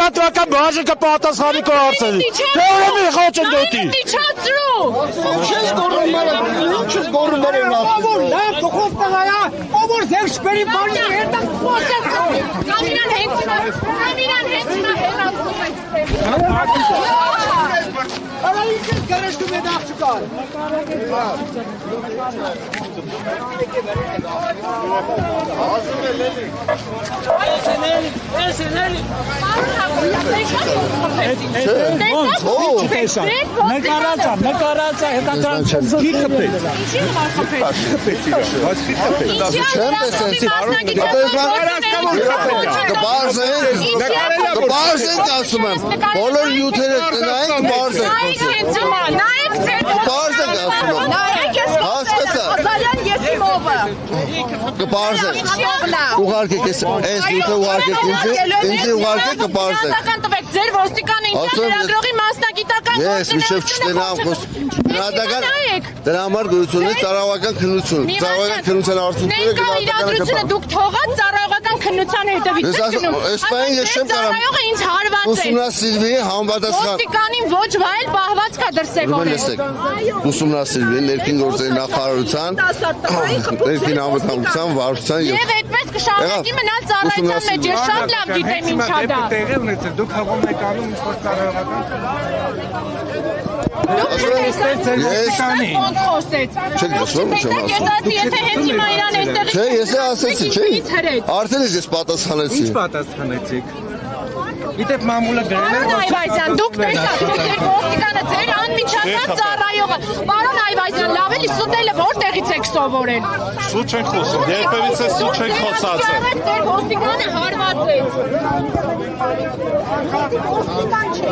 Լրատվական բաժը կպատասխանի քո հարցերին։ Դե ուրեմն խոչեն դոտի։ Չես գոռում լավ դուխով տղայա, ով որ ձեր շպերի բանի հետը Կամիրան հենց Արա ինչ ես գարեշտում է աղջկար։ Նկարացա, հետաքրքիր չի խփել։ Ինչի համար խփել։ Կբարձենք ասում եմ, բոլոր նյութերը տնային կբարձենք։ Կբարձենք, ուղարկեք ես նյութը ուղարկեք ինձի ուղարկեք կբարձենք։ Ձեր ոստիկանը ինչ լրագրողի մասնագիտական Ես միշտ չտնամ դրա համար գույություն է ծառայական քննություն, ծառայական քննության արդյունքները իրադրությունը դուք թողած ծառայական քննության հետևից եք գնում։ Այս պայն ես չեմ կարող ծառայողը ինձ հարված է։ ուսումնասիրվի համապատասխան ոստիկանին ոչ վայել պահված կա դրսևորել։ Ուսումնասիրվի ներքին գործերի նախարարության, ներքին անվտանգության, վարչության Եվ այդպես կշարունակի մնալ ծառայության մեջ, ես շատ լավ գիտեմ ինչա դա։ Դուք հաղում եք անում ինչ-որ ծառայողական։ Դուք չտեսաք ոնց խոսեց։ Չեք դասում Ես ասի, եթե հենց հիմա իրան այստեղից Չէ, ես ասեցի, չէ։ Արդեն ես պատասխանեցի։ Ինչ պատասխանեցիք։ Գիտեք մամուլը գրել է Այվազյան, դուք տեսաք, դուք եք ոստիկանը ձեր անմիջական ծառայողը։ Պարոն Այվազյան, լավ էլի սուտելը որտեղից եք սովորել։ Սուտ չենք խոսում, երբևից է սուտ չենք խոսացել։ Ձեր ոստիկանը հարվածեց։ Ոստիկան չէ։